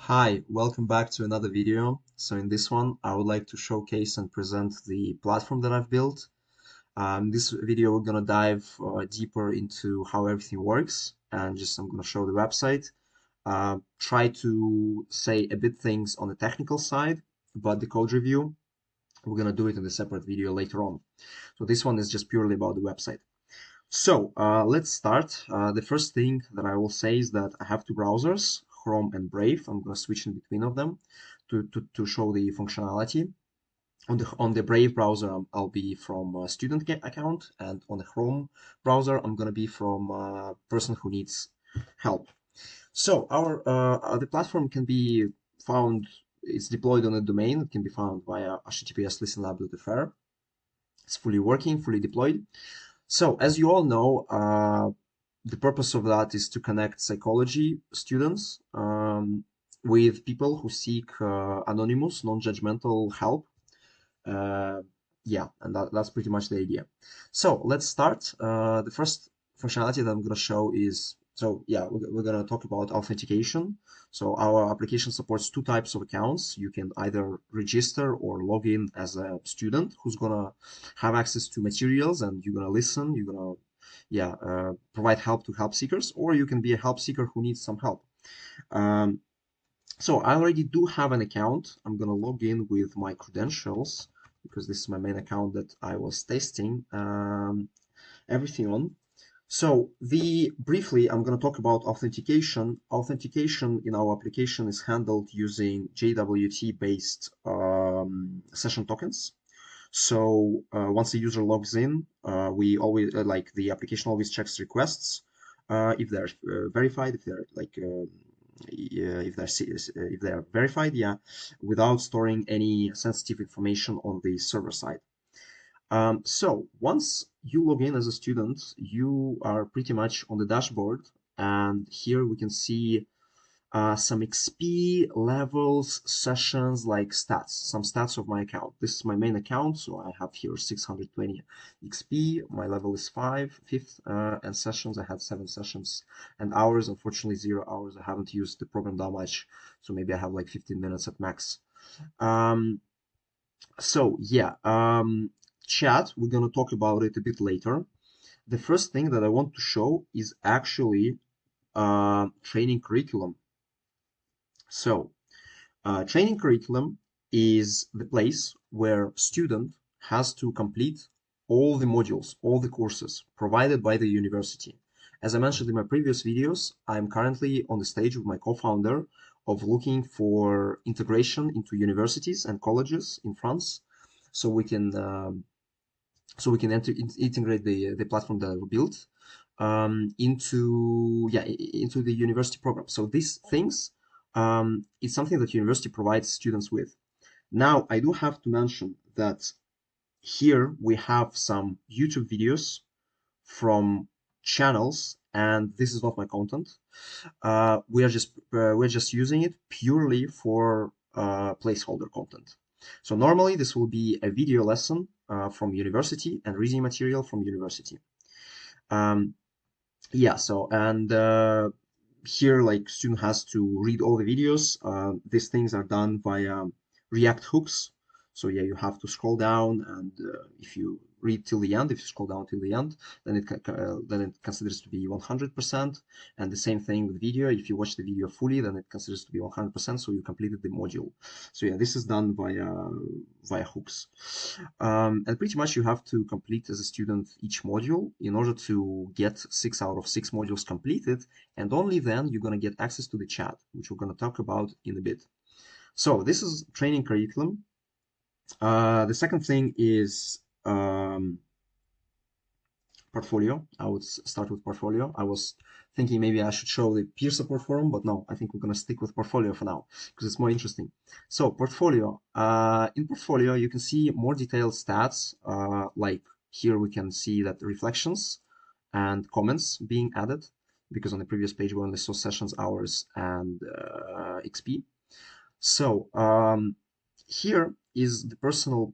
Hi, welcome back to another video. So in this one, I would like to showcase and present the platform that I've built. This video, we're gonna dive deeper into how everything works, and just I'm gonna show the website. Try to say a bit things on the technical side, but the code review, we're gonna do it in a separate video later on. So this one is just purely about the website. So let's start. The first thing that I will say is that I have two browsers, Chrome and Brave. I'm going to switch in between of them to show the functionality. On the Brave browser, I'll be from a student account, and on the Chrome browser, I'm going to be from a person who needs help. So our the platform can be found. It's deployed on a domain. It can be found via https listenlab.fr. It's fully working, fully deployed. So, as you all know, the purpose of that is to connect psychology students with people who seek anonymous, non-judgmental help. Uh, yeah, and that's pretty much the idea. So, let's start. The first functionality that I'm going to show is, so yeah, we're going to talk about authentication. So, our application supports two types of accounts. You can either register or log in as a student who's going to have access to materials, and you're going to listen, you're going to provide help to help seekers, or you can be a help seeker who needs some help. Um, so I already do have an account. I'm gonna log in with my credentials because this is my main account that I was testing everything on. So the briefly, I'm going to talk about authentication. Authentication in our application is handled using JWT-based session tokens. So once the user logs in, we always like the application always checks requests if they're verified, if they're like yeah, if they're verified, yeah, without storing any sensitive information on the server side. So once you log in as a student, you are pretty much on the dashboard, and here we can see some XP levels, sessions, like stats, some stats of my account. This is my main account, so I have here 620 XP. My level is 5, fifth, and sessions. I had 7 sessions, and hours. Unfortunately, 0 hours. I haven't used the program that much, so maybe I have like 15 minutes at max. Um, so yeah, chat. We're gonna talk about it a bit later. The first thing that I want to show is actually training curriculum. So training curriculum is the place where student has to complete all the modules, all the courses provided by the university. As I mentioned in my previous videos, I'm currently on the stage with my co-founder of looking for integration into universities and colleges in France, so we can integrate the platform that we built into the university program. So these things is something that university provides students with. Now, I do have to mention that here we have some YouTube videos from channels, and this is not my content. We're just using it purely for placeholder content. So normally this will be a video lesson from university and reading material from university. Um, yeah, so and here like student has to read all the videos. These things are done via React hooks. So yeah, you have to scroll down, and if you read till the end, if you scroll down till the end, then it considers to be 100%. And the same thing with video. If you watch the video fully, then it considers to be 100%. So you completed the module. So yeah, this is done via hooks. And pretty much you have to complete as a student each module in order to get 6 out of 6 modules completed, and only then you're going to get access to the chat, which we're going to talk about in a bit. So this is training curriculum. The second thing is portfolio. I would start with portfolio. I was thinking maybe I should show the peer support forum, but no, I think we're going to stick with portfolio for now because it's more interesting. So portfolio. In portfolio, you can see more detailed stats. Like here we can see that reflections and comments being added, because on the previous page we only saw sessions, hours, and XP. So here is the personal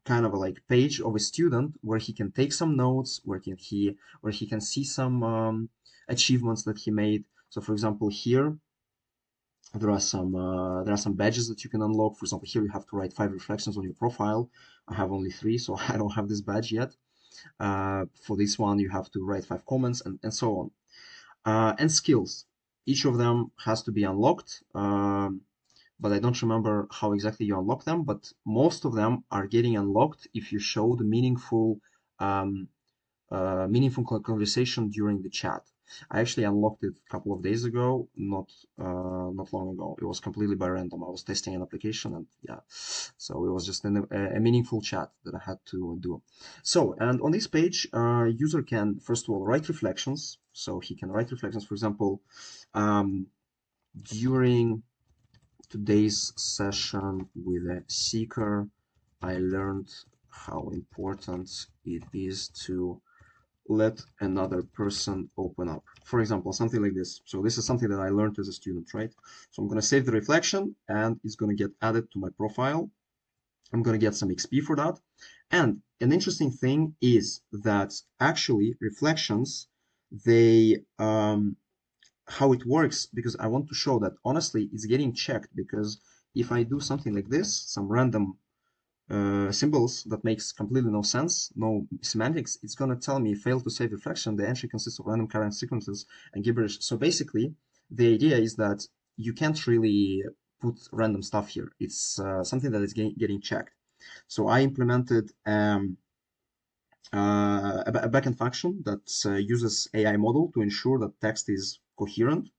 kind of like page of a student where he can take some notes, where he can see some achievements that he made. So for example, here there are some badges that you can unlock. For example, here you have to write 5 reflections on your profile. I have only 3, so I don't have this badge yet. For this one, you have to write 5 comments and so on. And skills. Each of them has to be unlocked, but I don't remember how exactly you unlock them. But most of them are getting unlocked if you show the um, meaningful conversation during the chat. I actually unlocked it a couple of days ago, not long ago. It was completely by random. I was testing an application, and yeah, so it was just a meaningful chat that I had to do. So, and on this page, user can first of all write reflections. So he can write reflections. For example, um, during today's session with a seeker, I learned how important it is to let another person open up. For example, something like this. So this is something that I learned as a student, right? So I'm going to save the reflection and it's going to get added to my profile. I'm going to get some XP for that. And an interesting thing is that actually reflections, they, how it works, because I want to show that honestly, it's getting checked because if I do something like this, some random symbols that makes completely no sense, no semantics, it's going to tell me fail to save reflection. The entry consists of random current sequences and gibberish. So basically, the idea is that you can't really put random stuff here. It's something that is getting checked. So I implemented a backend function that uses AI model to ensure that text is coherent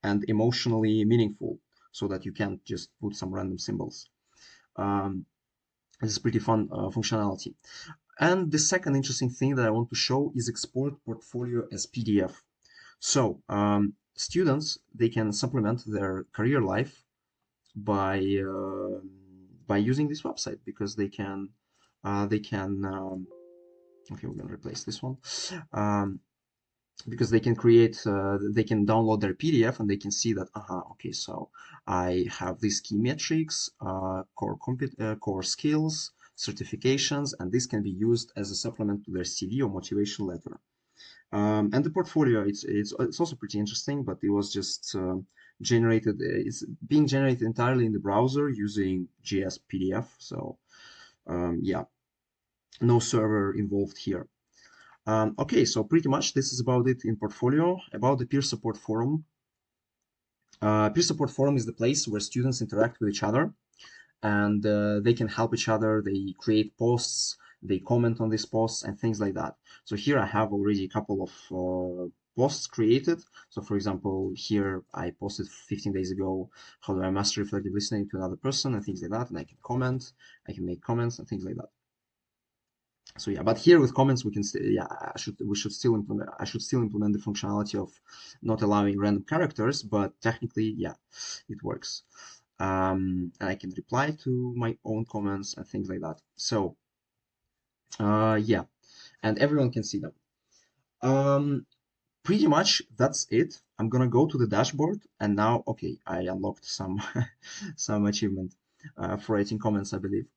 and emotionally meaningful so that you can't just put some random symbols. This is pretty fun functionality. And the second interesting thing that I want to show is export portfolio as PDF. So students, they can supplement their career life by using this website because okay, we're gonna replace this one. Because they can they can download their PDF and they can see that, okay, so I have these key metrics, core skills, certifications, and this can be used as a supplement to their CV or motivation letter. And the portfolio, it's also pretty interesting, but it was just it's being generated entirely in the browser using JS PDF. So yeah, no server involved here. Okay, so pretty much this is about it in portfolio. About the peer support forum. Peer support forum is the place where students interact with each other and they can help each other. They create posts, they comment on these posts and things like that. So here I have already a couple of posts created. So for example, here I posted 15 days ago, how do I master reflective listening to another person and things like that. And I can comment, I can make comments and things like that. So yeah, but here with comments we can still, yeah, we should still implement, I should still implement the functionality of not allowing random characters, but technically, yeah, it works. And I can reply to my own comments and things like that. So yeah, and everyone can see them. Pretty much that's it. I'm gonna go to the dashboard and now, okay, I unlocked some some achievement for writing comments, I believe.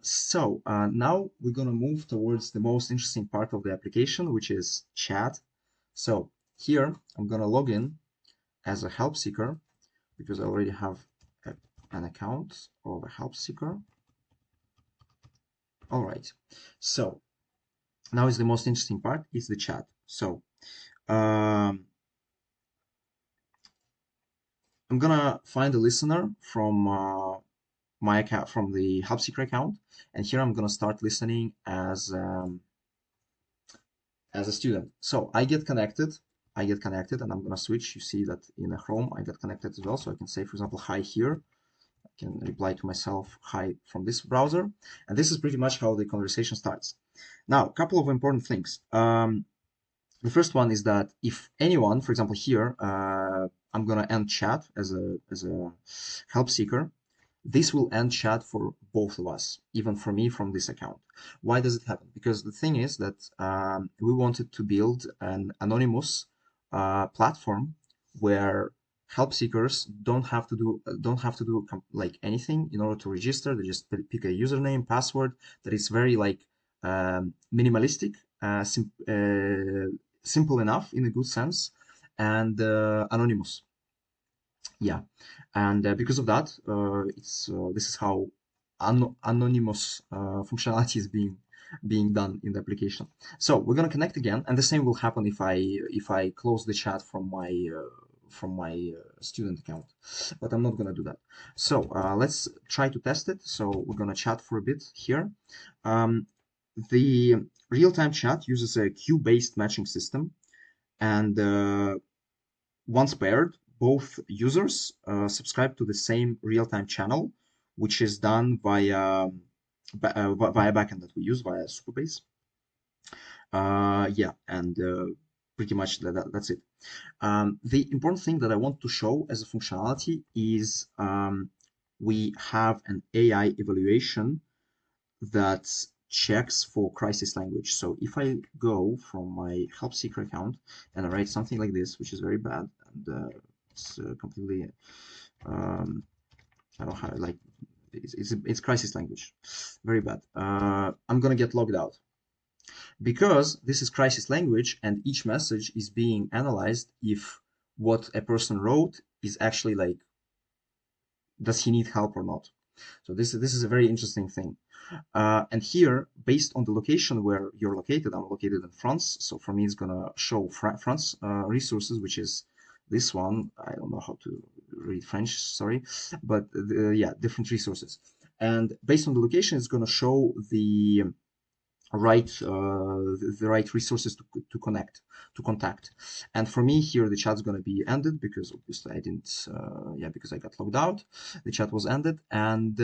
So now we're gonna move towards the most interesting part of the application, which is chat. So here I'm gonna log in as a help seeker because I already have an account of a help seeker. All right. So now is the most interesting part, is the chat. So um, I'm gonna find a listener from my account, from the help seeker account, and here I'm gonna start listening as a student. So I get connected, and I'm gonna switch. You see that in a Chrome I get connected as well, so I can say, for example, hi here. I can reply to myself hi from this browser, and this is pretty much how the conversation starts. Now, a couple of important things. The first one is that if anyone, for example, here, I'm gonna end chat as a help seeker. This will end chat for both of us, even for me from this account. Why does it happen? Because the thing is that we wanted to build an anonymous platform where help seekers don't have to do like anything in order to register. They just pick a username, password that is very like minimalistic, simple enough in a good sense, and anonymous. Yeah, and because of that, it's this is how anonymous functionality is being done in the application. So we're gonna connect again, and the same will happen if I close the chat from my student account, but I'm not gonna do that. So let's try to test it. So we're gonna chat for a bit here. Um, the real-time chat uses a queue-based matching system, and once paired, both users subscribe to the same real-time channel, which is done via backend that we use via Superbase. Yeah, and pretty much that's it. The important thing that I want to show as a functionality is we have an AI evaluation that checks for crisis language. So if I go from my help seeker account and I write something like this, which is very bad, and it's completely, I don't have like, it's crisis language, very bad. I'm gonna get logged out because this is crisis language, and each message is being analyzed if what a person wrote is actually like, does he need help or not? So this is a very interesting thing. And here, based on the location where you're located, I'm located in France. So for me, it's gonna show France resources, which is this one. I don't know how to read French, sorry, but yeah, different resources. And based on the location, it's gonna show the right resources to contact. And for me here, the chat's going to be ended because obviously I didn't yeah, because I got logged out. The chat was ended, and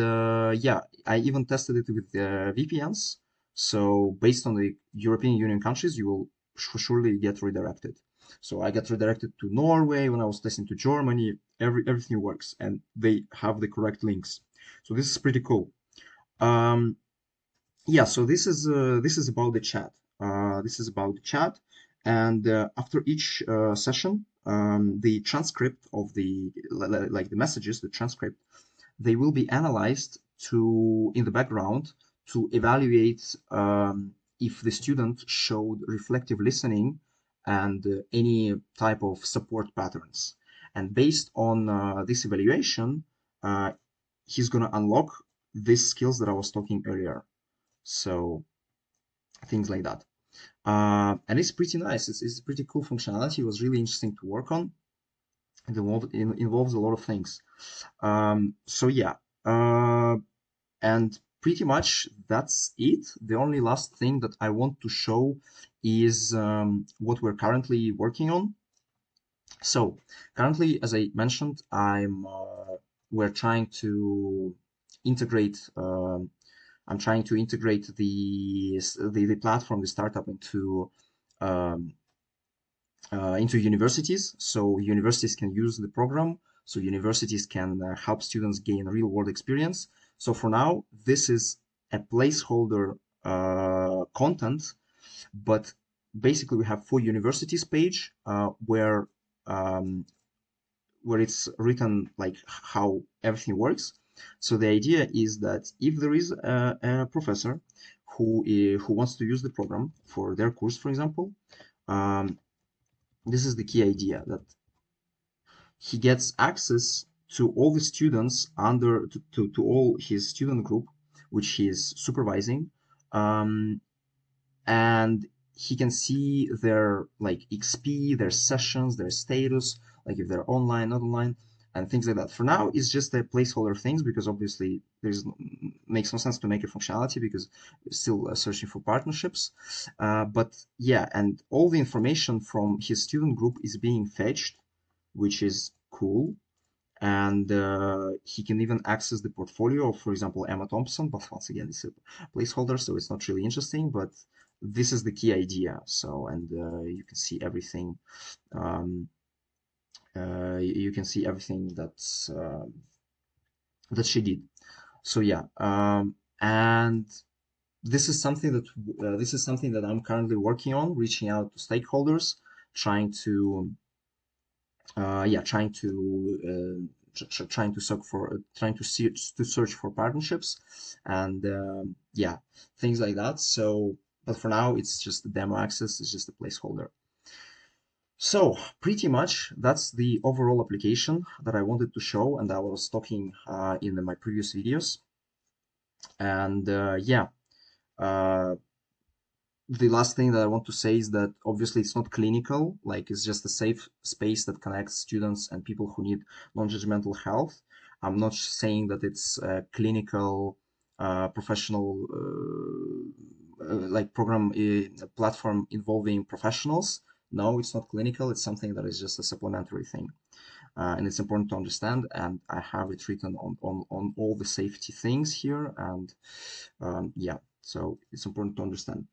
yeah, I even tested it with VPNs. So based on the European Union countries, you will surely get redirected. So I got redirected to Norway. When I was testing to Germany, everything works and they have the correct links. So this is pretty cool. um yeah, so this is about the chat. This is about the chat, and after each session, the transcript of like the messages, the transcript, they will be analyzed to in the background to evaluate if the student showed reflective listening and any type of support patterns. And based on this evaluation, uh, he's gonna unlock these skills that I was talking earlier. So things like that. And it's pretty nice. It's pretty cool functionality. It was really interesting to work on. It involves a lot of things. So yeah, and pretty much that's it. The only last thing that I want to show is what we're currently working on. So currently, as I mentioned, we're trying to integrate. I'm trying to integrate the platform, the startup um, into universities, so universities can use the program, so universities can help students gain real world experience. So for now, this is a placeholder content, but basically we have for universities page um, where it's written like how everything works. So the idea is that if there is a professor who wants to use the program for their course, for example, um, this is the key idea that he gets access to all the students to all his student group, which he is supervising, um, and he can see their like XP, their sessions, their status, like if they're online, not online, and things like that. For now, it's just a placeholder things because obviously there's makes no sense to make a functionality because we're still searching for partnerships. But yeah, and all the information from his student group is being fetched, which is cool. And he can even access the portfolio of, for example, Emma Thompson. But once again, it's a placeholder, so it's not really interesting. But this is the key idea. So, and you can see everything. Um, you can see everything that she did. So yeah, and this is something that I'm currently working on, reaching out to stakeholders, trying to yeah, trying to search for search for partnerships, and yeah, things like that. So, but for now, it's just the demo access. It's just a placeholder. So pretty much that's the overall application that I wanted to show, and I was talking in my previous videos. And yeah, uh, the last thing that I want to say is that obviously it's not clinical, like it's just a safe space that connects students and people who need non-judgmental health. I'm not saying that it's a clinical, professional, like program, platform involving professionals. No, it's not clinical. It's something that is just a supplementary thing. And it's important to understand. And I have it written on all the safety things here. And yeah, so it's important to understand.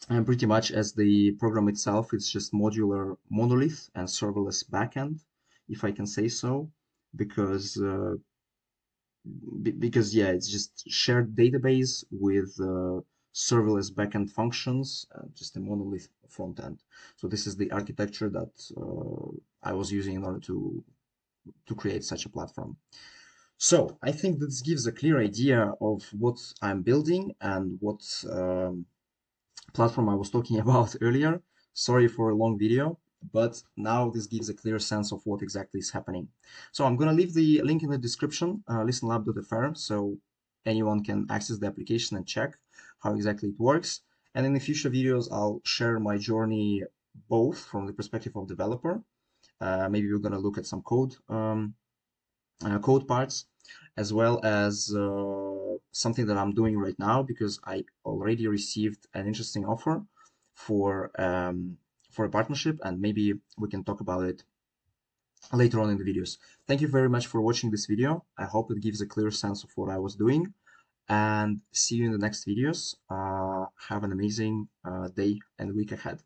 And pretty much as the program itself, it's just modular monolith and serverless backend, if I can say so, because because yeah, it's just shared database with serverless backend functions, just a monolith front end. So this is the architecture that I was using in order to create such a platform. So I think this gives a clear idea of what I'm building and what platform I was talking about earlier. Sorry for a long video, but now this gives a clear sense of what exactly is happening. So I'm going to leave the link in the description, listenlab.fr, so anyone can access the application and check how exactly it works. And in the future videos, I'll share my journey both from the perspective of developer. Maybe we're going to look at some code parts, as well as something that I'm doing right now because I already received an interesting offer for a partnership, and maybe we can talk about it later on in the videos. Thank you very much for watching this video. I hope it gives a clear sense of what I was doing, and see you in the next videos. Have an amazing day and week ahead.